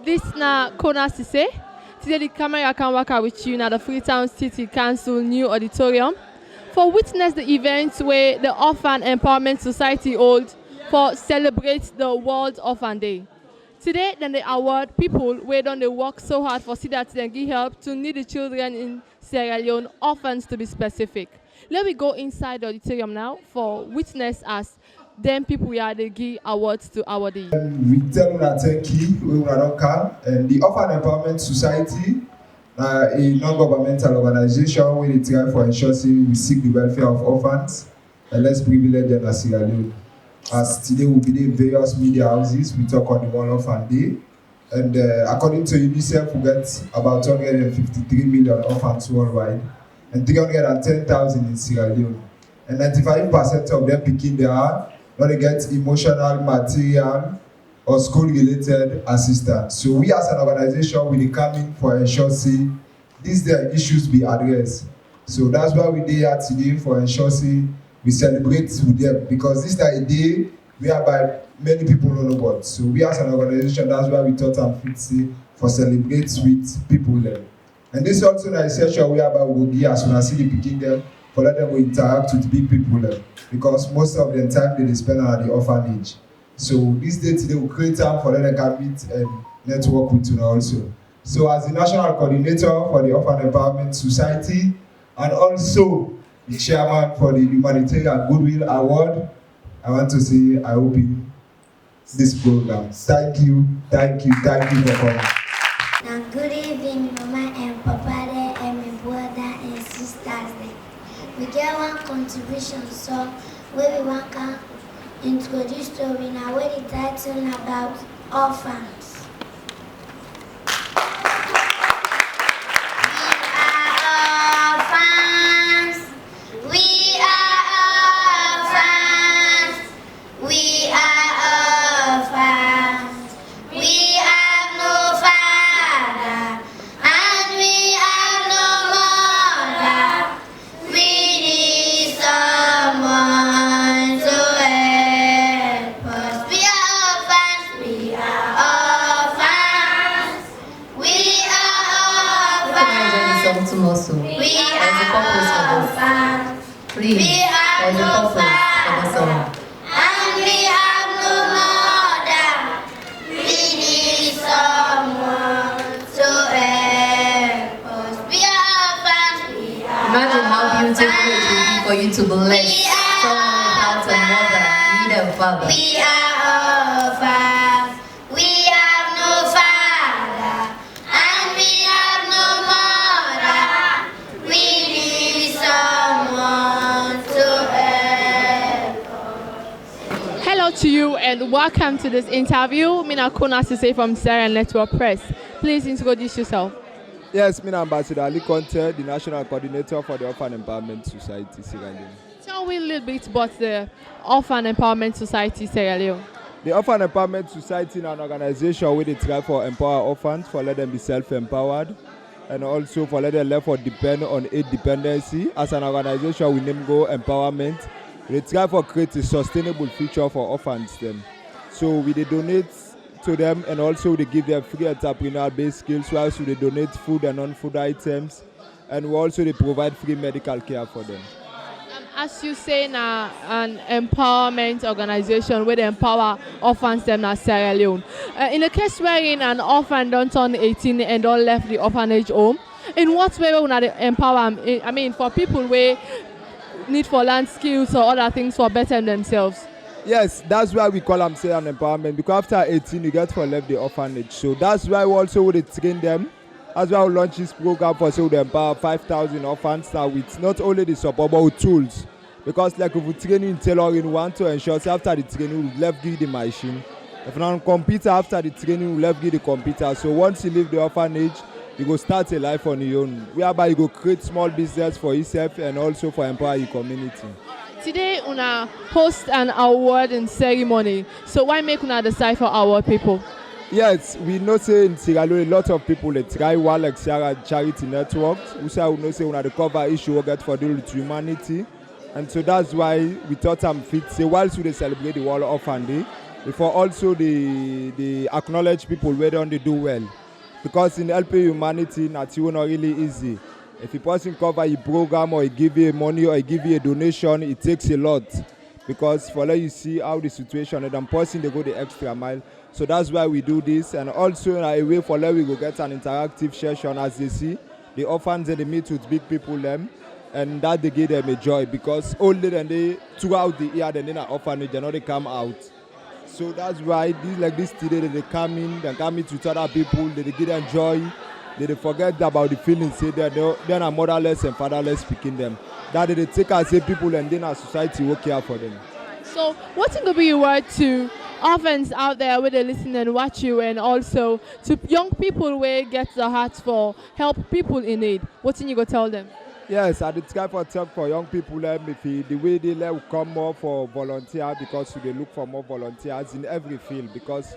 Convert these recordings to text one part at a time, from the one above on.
This na Konnah Sesay. Today the camera can work out with you now the Freetown City Council new auditorium for witness the events where the Orphan Empowerment Society hold for celebrate the World Orphan Day. Today then they award people where done they work so hard for see that they give help to needy children in Sierra Leone, orphans to be specific. Let me go inside the auditorium now for witness as them people we are they give awards to awardee. We tell una thank you, we don't come. And the Orphan Empowerment Society, a non-governmental organization where they try for ensuring we seek the welfare of orphans and less privileged than Sierra Leone. As today we be in various media houses, we talk on the World Orphan Day. And according to UNICEF, we get about 253 million orphans worldwide and 310,000 in Sierra Leone. And 95% of them picking their hand when they get emotional, material, or school-related assistance. So we as an organization, we come in for ensuring these their issues be addressed. So that's why we here today for ensuring we celebrate with them, because this is a day whereby many people don't know about. So we as an organization, that's why we thought I'm fit for celebrate with people there. And this also a session whereby we will be as soon as see the picking them, for let them interact with big people there. Because most of the time they spend at the orphanage. So this day today will create time for them to come meet and network with you also. So as the national coordinator for the Orphan Empowerment Society and also the chairman for the Humanitarian and Goodwill Award, I want to say I open this program. Thank you for coming. Now good evening, Mama and Papa there, and my brother and sisters there. We get one contribution song where we want to introduce story now where the title about orphans. Please, there's a purpose for the song. And we have no mother. We need someone to help us. We are orphans. Imagine how beautiful it would be for you to bless someone without a mother, need a father. We are orphans. We have no father. And we have no mother. We need someone to help us. Hello to you and welcome to this interview. Mina Konnah Sesay from Sarcello Network Press. Please introduce yourself. Yes, Mina Ambassador Ali Conte, the national coordinator for the Orphan Empowerment Society, Sierra Leone. Tell me a little bit about the Orphan Empowerment Society, Sierra Leone. The Orphan Empowerment Society is an organization where they try for empower orphans, for let them be self-empowered, and also for let them for depend on aid dependency. As an organization, we name go empowerment. We try for create a sustainable future for orphans them. So we donate to them and also they give them free entrepreneurial-based skills, whilst they donate food and non-food items, and we also they provide free medical care for them. As you say now, an empowerment organization where they empower orphans them in Sierra Leone. In a case wherein an orphan don't turn 18 and don't left the orphanage home, in what way will they empower them? I mean, for people where need for learn skills or other things for better themselves? Yes, that's why we call them say an empowerment, because after 18 you get for left the orphanage. So that's why we also would train them. That's why we launch this program for so to empower 5,000 orphans now with not only the support but with tools. Because like if we train in tailoring, we want to ensure after the training we left give the machine. If you're on computer after the training we left give the computer. So once you leave the orphanage, you go start a life on your own. Whereby you go create small business for yourself and also for empower your community. Today, una host an award ceremony. So why make una decide for our people? Yes, we know say in Sierra Leone a lot of people they try one like Sierra Charity Networks. We say we know say una the cover issue we get for deal with humanity. And so that's why we thought I'm fit. Say whilst we celebrate the World Orphan Day, before also they acknowledge people where don't they do well. Because in helping humanity, it's not really easy. If a person cover a program or he give you money or he give you a donation, it takes a lot. Because for let you see how the situation and then person they go the extra mile. So that's why we do this, and also in a way for let we go get an interactive session as they see the orphans they meet with big people them, and that they give them a joy because older than they throughout the year then in an orphanage they know they come out. So that's why this today they come in, they come meet with other people, they give them joy, they forget about the feelings, say they're not motherless and fatherless speaking them. That they take as say people and then our society will care for them. So what's going to be your word to orphans out there where they listen and watch you, and also to young people where get the heart for help people in need? What's you going to tell them? Yes, I did try for talk for young people if the way they will come more for volunteer because they look for more volunteers in every field, because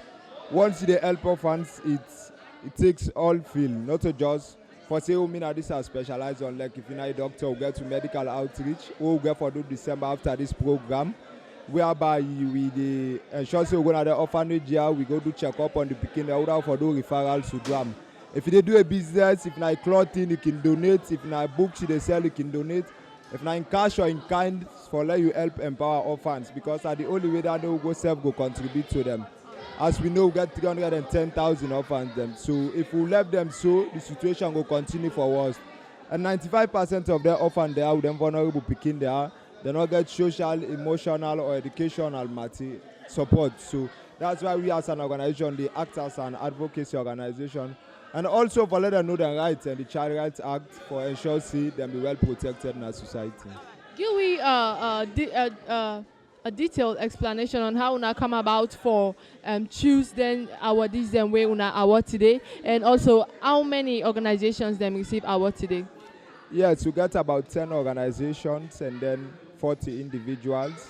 once they help orphans it takes all field, not just for say this are specialized on, like if you're not a doctor we get to medical outreach or we get for do December after this program whereby we ensure say we go to the orphanage here, we go do check up on the pikin order for do referrals to them. If they do a business, if not clothing, you can donate. If not books they sell, you can donate. If not in cash or in kind, for let you help empower orphans, because that's the only way that they will go self go contribute to them. As we know, we got 310,000 orphans them. So if we left them so, the situation will continue for worse. And 95% of their orphans they are with them vulnerable picking there. They not get social, emotional, or educational support. So that's why we as an organization, they act as an advocacy organization. And also for let them know their rights and the Child Rights Act for ensure see them be well protected in our society. Give we a detailed explanation on how una come about for choose then awardees them way una award today, and also how many organizations them receive award today? Yes, we got about 10 organizations and then 40 individuals.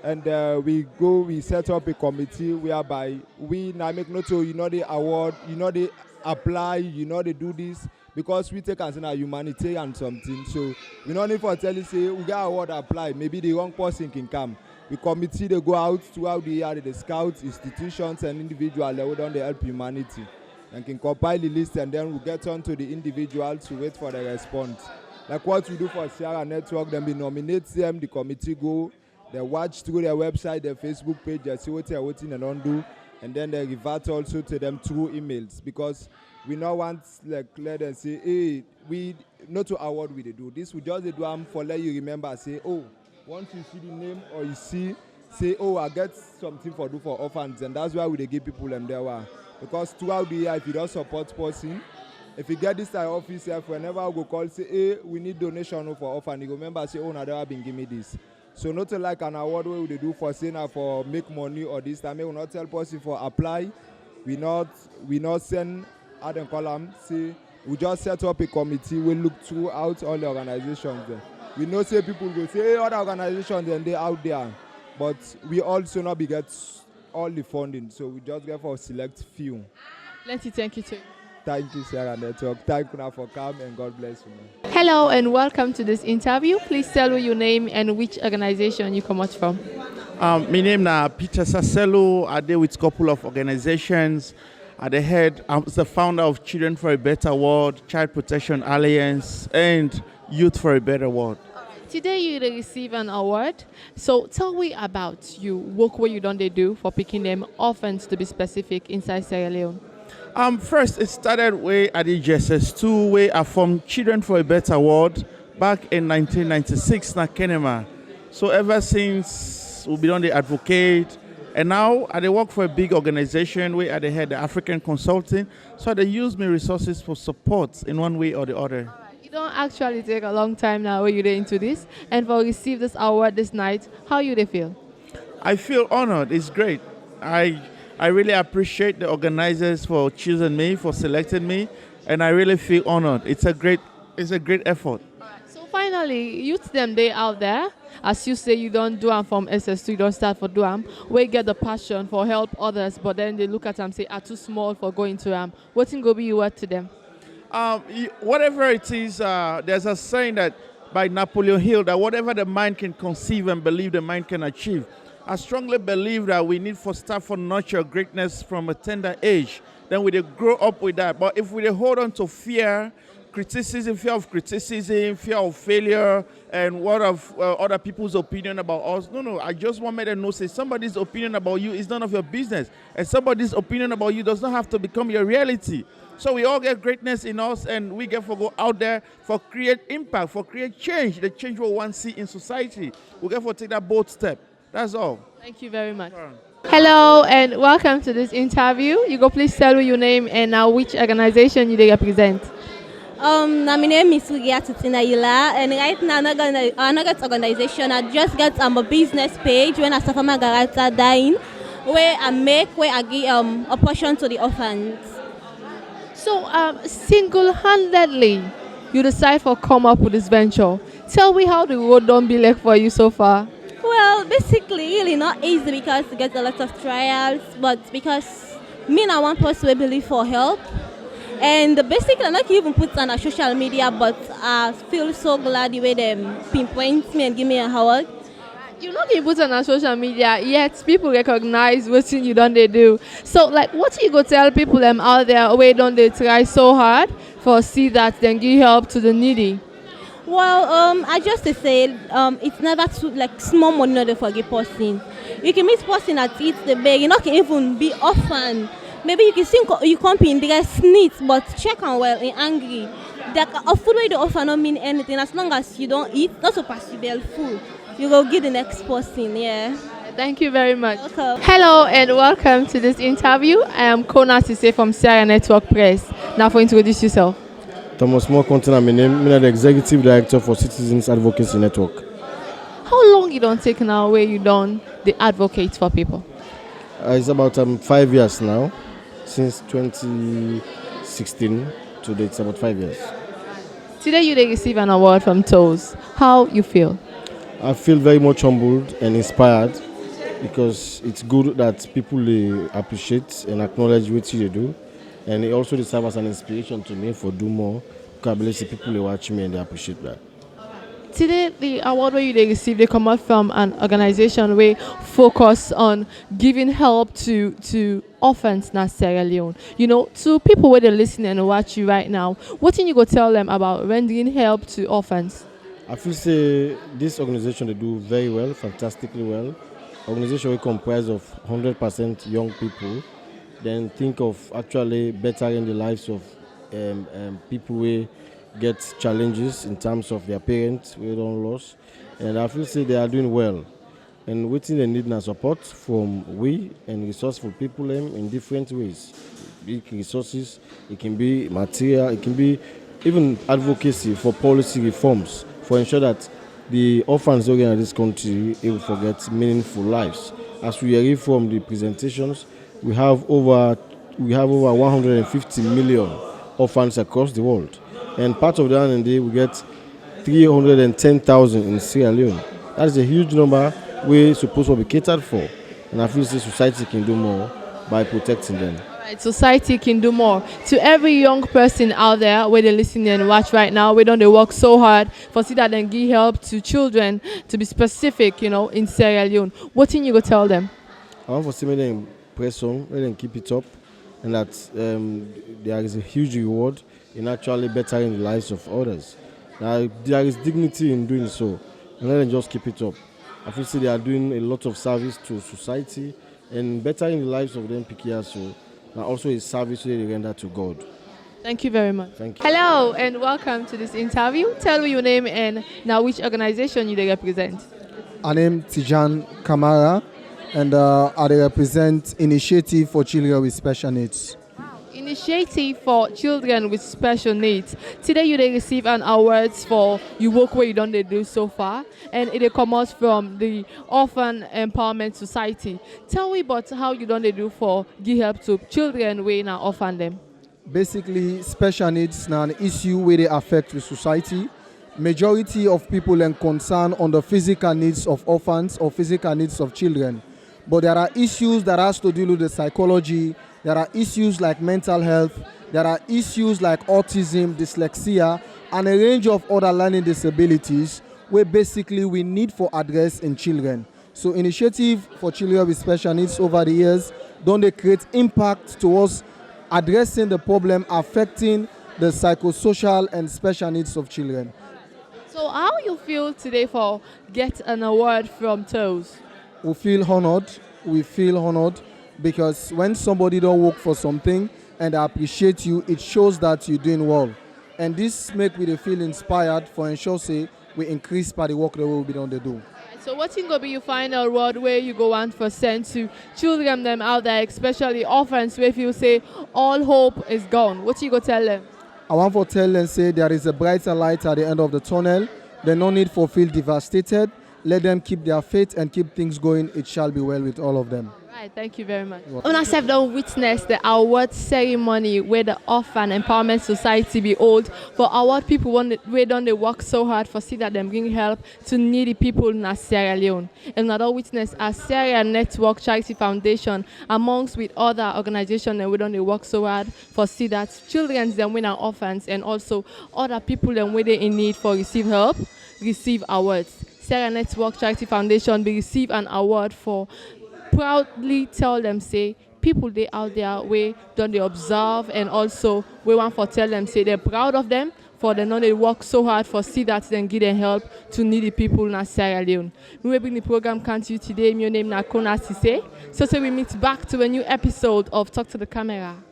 And we set up a committee whereby we now make note of, the award, they apply, they do this, because we take as a humanitarian something. So we don't need for tell you say we got award apply, maybe the wrong person can come. The committee they go out throughout the year, they scout institutions and individuals that would help humanity and can compile the list, and then we get on to the individuals to wait for the response. Like what we do for Sierra Network, then we nominate them, the committee go, they watch through their website, their Facebook page, they see what they're waiting and undo, and then they revert also to them through emails, because we not want like let them say, hey, we not to award we they do this. We just do them for let you remember, say, oh, once you see the name or you see, say, oh, I get something for do for orphans, and that's why we they give people them there. Because throughout the year, if you don't support person, if you get this type of office, whenever I go call, say, hey, we need donation for orphan, you remember, say, oh, now they have been give me this. So not like an award where they do for saying for make money or this time, we will not tell person for apply. We not send Adam column, say we just set up a committee, we look throughout all the organizations there. We know say people go say, hey, other organizations and they out there. But we also not be get all the funding, so we just get for select few. Let's thank you too. Thank you, Sarah Network. Thank you for coming, and God bless you. Hello and welcome to this interview. Please tell me your name and which organization you come out from. My name is Peter Sarcello. I deal with a couple of organizations. At the head, I'm the founder of Children for a Better World, Child Protection Alliance, and Youth for a Better World. Today you receive an award. So tell me about you, work what you do for picking them orphans, to be specific, inside Sierra Leone. First, it started way at the GSS2, where I formed Children for a Better World back in 1996 in Kennah. So ever since, we've been on the advocate, and now I work for a big organization where I head the African Consulting. So they use my resources for support in one way or the other. You don't actually take a long time now when you're into this, and for receive this award this night, how you they feel? I feel honored. It's great. I really appreciate the organizers for choosing me, for selecting me, and I really feel honored. It's a great effort. So finally, youth them they out there, as you say, you don't do them from SS2, you don't start for do them, where you get the passion for help others, but then they look at them and say, are too small for going to them. What's going to be your word to them? Whatever it is, there's a saying that by Napoleon Hill, that whatever the mind can conceive and believe, the mind can achieve. I strongly believe that we need for start for nurture greatness from a tender age. Then we dey grow up with that. But if we dey hold on to fear, criticism, fear of failure, and what of other people's opinion about us. No. I just want me to know, say somebody's opinion about you is none of your business. And somebody's opinion about you does not have to become your reality. So we all get greatness in us, and we get to go out there for create impact, for create change, the change we want to see in society. We get to take that bold step. That's all. Thank you very much. Hello and welcome to this interview. You go please tell me your name and now which organization you represent. My name is Sugia Tutinayila, and right now I'm not organization. I just got a business page when I suffer my garata dying, where I give a portion to the orphans. So single-handedly, you decide to come up with this venture. Tell me how the road don't be like for you so far. Well, basically, really not easy because you get a lot of trials, but because me and one person we believe for help. And basically, I'm not even put on social media, but I feel so glad the way they pinpoint me and give me a award. You're not being put on social media, yet people recognize what you don't they do. So, like, what you go tell people out there, where don't they try so hard for see that then give help to the needy? Well, I just say it's never too like small money not to forget person. You can meet person that eats the bag. You not can even be orphan. Maybe you can think you come in dress neat, but check on well and angry. A food way the orphan don't mean anything as long as you don't eat. Not supposed to be full. You go get the next person. Yeah. Thank you very much. Welcome. Hello and welcome to this interview. I am Konnah Sesay from Sarcello Network Press. Now, for introduce yourself. Thomas Moore Container, my name. I'm the Executive Director for Citizens Advocacy Network. How long you don't take now where you done the advocate for people? It's about 5 years now. Since 2016 to date, it's about 5 years. Today you receive an award from TOES. How you feel? I feel very much humbled and inspired because it's good that people appreciate and acknowledge what you do. And it also serves as an inspiration to me for do more. Because I believe the people watch me and they appreciate that. Today, the award where you receive, they come out from an organization where focus on giving help to orphans in Sierra Leone. You know, to people where they listen and watch you right now, what can you go tell them about rendering help to orphans? I feel say this organization they do very well, fantastically well. Organization we comprise of 100% young people. Then think of actually bettering the lives of people who get challenges in terms of their parents we don't lose, and I feel say they are doing well. And waiting they need now support from we and resourceful people in different ways. Big resources, it can be material, it can be even advocacy for policy reforms for ensure that the orphans in this country will forget meaningful lives. As we hear from the presentations, we have over 150 million orphans across the world. And part of that, and we get 310,000 in Sierra Leone. That is a huge number we're supposed to be catered for. And I feel the society can do more by protecting them. Right, society can do more. To every young person out there where they listen and watch right now, we don't they work so hard for see that then give help to children, to be specific, you know, in Sierra Leone. What thing you go tell them? I want to see them press on, let them keep it up, and that there is a huge reward in actually bettering the lives of others. Now, there is dignity in doing so, and let them just keep it up. I feel they are doing a lot of service to society and bettering the lives of them Pikiaso, and also a service they render to God. Thank you very much. Thank you. Hello and welcome to this interview. Tell me your name and now which organization you represent. My name is Tijan Kamara, and I represent Initiative for Children with Special Needs. Initiative for Children with Special Needs. Today you receive an award for your work where you done they do so far, and it comes from the Orphan Empowerment Society. Tell me about how you done they do for give help to children where now orphan them. Basically, special needs now an issue where they affect the society. Majority of people are concerned on the physical needs of orphans or physical needs of children. But there are issues that has to do with the psychology. There are issues like mental health. There are issues like autism, dyslexia, and a range of other learning disabilities where basically we need for address in children. So initiative for children with special needs over the years, don't they create impact towards addressing the problem affecting the psychosocial and special needs of children. So how you feel today for get an award from TOES? We feel honored. We feel honored because when somebody don't work for something and I appreciate you, it shows that you're doing well. And this make me feel inspired for ensure say we increase by the work that we will be done to do. So what you gonna be you find a award where you go on for send to children them out there, especially orphans, where if you say all hope is gone, what you go tell them? I want to tell them say there is a brighter light at the end of the tunnel. There's no need for feel devastated. Let them keep their faith and keep things going. It shall be well with all of them. Right, thank you very much. Una have done witness the award ceremony where the Orphan Empowerment Society be hold for award people where done they work so hard for see that them bring help to needy people in Sierra Leone. And another witness a Sierra Network Charity Foundation amongst with other organizations and we done they work so hard for see that children them when are orphans and also other people them where they in need for receive help, receive awards. Sierra Network Charity Foundation be receive an award for proudly tell them say people they out there we don't they observe and also we want to tell them say they're proud of them for the know they work so hard for see that then give them help to needy people in Sierra Leone. We will bring the program come to you today. My name is Konnah Sesay. So we meet back to a new episode of Talk to the Camera.